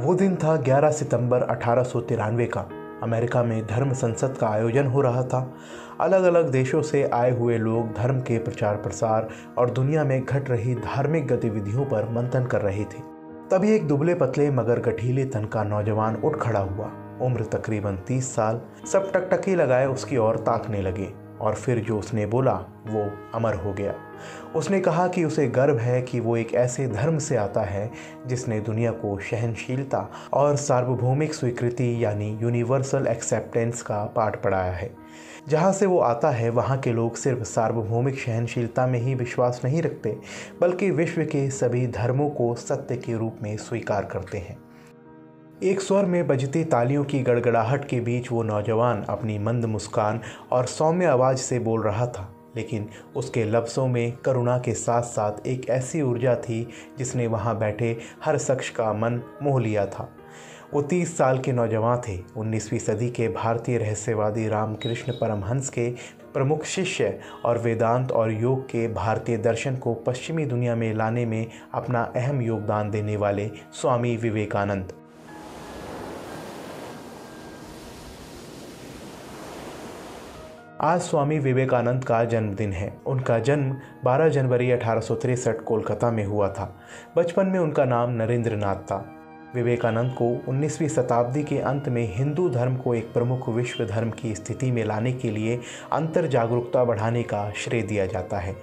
वो दिन था 11 सितंबर 1893 का। अमेरिका में धर्म संसद का आयोजन हो रहा था। अलग अलग देशों से आए हुए लोग धर्म के प्रचार प्रसार और दुनिया में घट रही धार्मिक गतिविधियों पर मंथन कर रहे थे। तभी एक दुबले पतले मगर गठीले तन का नौजवान उठ खड़ा हुआ। उम्र तकरीबन 30 साल। सब टकटकी लगाए उसकी ओर ताकने लगे और फिर जो उसने बोला वो अमर हो गया। उसने कहा कि उसे गर्व है कि वो एक ऐसे धर्म से आता है जिसने दुनिया को सहनशीलता और सार्वभौमिक स्वीकृति यानी यूनिवर्सल एक्सेप्टेंस का पाठ पढ़ाया है। जहाँ से वो आता है वहाँ के लोग सिर्फ सार्वभौमिक सहनशीलता में ही विश्वास नहीं रखते, बल्कि विश्व के सभी धर्मों को सत्य के रूप में स्वीकार करते हैं। एक स्वर में बजती तालियों की गड़गड़ाहट के बीच वो नौजवान अपनी मंद मुस्कान और सौम्य आवाज़ से बोल रहा था, लेकिन उसके लफ्ज़ों में करुणा के साथ साथ एक ऐसी ऊर्जा थी जिसने वहाँ बैठे हर शख्स का मन मोह लिया था। वो 30 साल के नौजवान थे। 19वीं सदी के भारतीय रहस्यवादी रामकृष्ण परमहंस के प्रमुख शिष्य और वेदांत और योग के भारतीय दर्शन को पश्चिमी दुनिया में लाने में अपना अहम योगदान देने वाले स्वामी विवेकानंद। आज स्वामी विवेकानंद का जन्मदिन है। उनका जन्म 12 जनवरी 1863 कोलकाता में हुआ था। बचपन में उनका नाम नरेंद्र नाथ था। विवेकानंद को 19वीं शताब्दी के अंत में हिंदू धर्म को एक प्रमुख विश्व धर्म की स्थिति में लाने के लिए अंतर जागरूकता बढ़ाने का श्रेय दिया जाता है।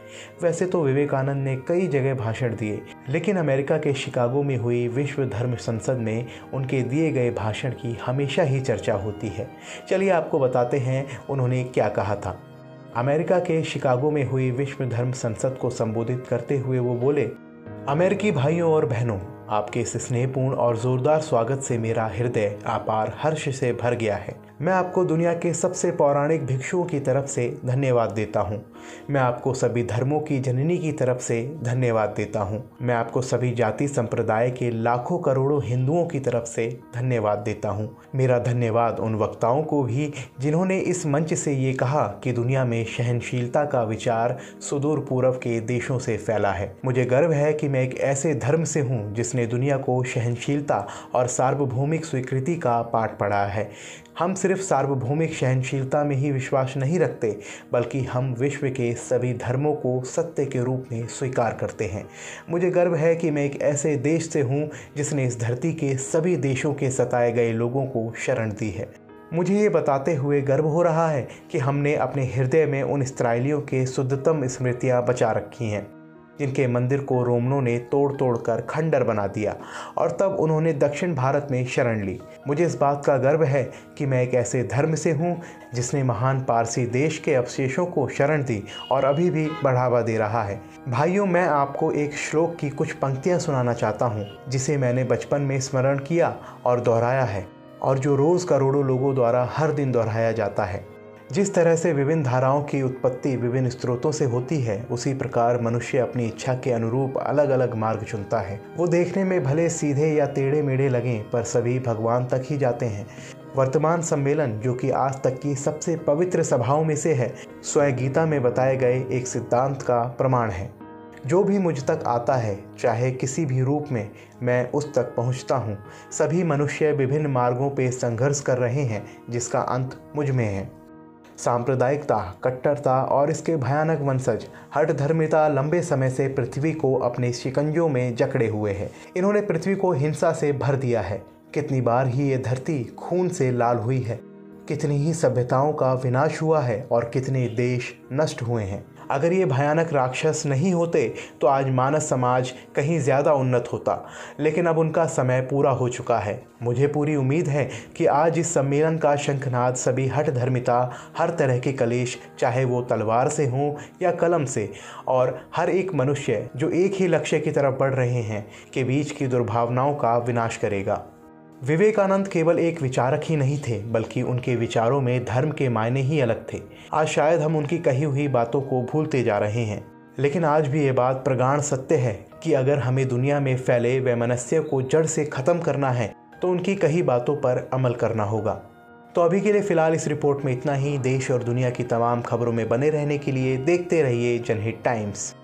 वैसे तो विवेकानंद ने कई जगह भाषण दिए, लेकिन अमेरिका के शिकागो में हुई विश्व धर्म संसद में उनके दिए गए भाषण की हमेशा ही चर्चा होती है। चलिए आपको बताते हैं उन्होंने क्या कहा था। अमेरिका के शिकागो में हुई विश्व धर्म संसद को संबोधित करते हुए वो बोले, अमेरिकी भाइयों और बहनों, आपके इस स्नेहपूर्ण और ज़ोरदार स्वागत से मेरा हृदय अपार हर्ष से भर गया है। मैं आपको दुनिया के सबसे पौराणिक भिक्षुओं की तरफ से धन्यवाद देता हूँ। मैं आपको सभी धर्मों की जननी की तरफ से धन्यवाद देता हूँ। मैं आपको सभी जाति संप्रदाय के लाखों करोड़ों हिंदुओं की तरफ से धन्यवाद देता हूँ। मेरा धन्यवाद उन वक्ताओं को भी जिन्होंने इस मंच से ये कहा कि दुनिया में सहनशीलता का विचार सुदूर पूर्व के देशों से फैला है। मुझे गर्व है कि मैं एक ऐसे धर्म से हूँ जिसने दुनिया को सहनशीलता और सार्वभौमिक स्वीकृति का पाठ पढ़ाया है। हम सिर्फ सार्वभौमिक सहनशीलता में ही विश्वास नहीं रखते, बल्कि हम विश्व के सभी धर्मों को सत्य के रूप में स्वीकार करते हैं। मुझे गर्व है कि मैं एक ऐसे देश से हूँ जिसने इस धरती के सभी देशों के सताए गए लोगों को शरण दी है। मुझे ये बताते हुए गर्व हो रहा है कि हमने अपने हृदय में उन इस्राएलियों के शुद्धतम स्मृतियाँ बचा रखी हैं जिनके मंदिर को रोमनों ने तोड़ तोड़ कर खंडर बना दिया और तब उन्होंने दक्षिण भारत में शरण ली। मुझे इस बात का गर्व है कि मैं एक ऐसे धर्म से हूँ जिसने महान पारसी देश के अवशेषों को शरण दी और अभी भी बढ़ावा दे रहा है। भाइयों, मैं आपको एक श्लोक की कुछ पंक्तियाँ सुनाना चाहता हूँ जिसे मैंने बचपन में स्मरण किया और दोहराया है और जो रोज़ करोड़ों लोगों द्वारा हर दिन दोहराया जाता है। जिस तरह से विभिन्न धाराओं की उत्पत्ति विभिन्न स्रोतों से होती है, उसी प्रकार मनुष्य अपनी इच्छा के अनुरूप अलग अलग मार्ग चुनता है। वो देखने में भले सीधे या टेढ़े मेढ़े लगें, पर सभी भगवान तक ही जाते हैं। वर्तमान सम्मेलन, जो कि आज तक की सबसे पवित्र सभाओं में से है, स्वयं गीता में बताए गए एक सिद्धांत का प्रमाण है। जो भी मुझ तक आता है, चाहे किसी भी रूप में, मैं उस तक पहुंचता हूं। सभी मनुष्य विभिन्न मार्गों पर संघर्ष कर रहे हैं जिसका अंत मुझ में है। सांप्रदायिकता, कट्टरता और इसके भयानक वंशज हठ धर्मिता लंबे समय से पृथ्वी को अपने शिकंजों में जकड़े हुए है। इन्होंने पृथ्वी को हिंसा से भर दिया है। कितनी बार ही ये धरती खून से लाल हुई है, कितनी ही सभ्यताओं का विनाश हुआ है और कितने देश नष्ट हुए हैं। अगर ये भयानक राक्षस नहीं होते तो आज मानव समाज कहीं ज़्यादा उन्नत होता, लेकिन अब उनका समय पूरा हो चुका है। मुझे पूरी उम्मीद है कि आज इस सम्मेलन का शंखनाद सभी हठ धर्मिता, हर तरह के कलेश, चाहे वो तलवार से हों या कलम से, और हर एक मनुष्य जो एक ही लक्ष्य की तरफ बढ़ रहे हैं के बीच की दुर्भावनाओं का विनाश करेगा। विवेकानंद केवल एक विचारक ही नहीं थे, बल्कि उनके विचारों में धर्म के मायने ही अलग थे। आज शायद हम उनकी कही हुई बातों को भूलते जा रहे हैं, लेकिन आज भी ये बात प्रगाढ़ सत्य है कि अगर हमें दुनिया में फैले वैमनस्य को जड़ से ख़त्म करना है तो उनकी कही बातों पर अमल करना होगा। तो अभी के लिए फ़िलहाल इस रिपोर्ट में इतना ही। देश और दुनिया की तमाम खबरों में बने रहने के लिए देखते रहिए जनहित टाइम्स।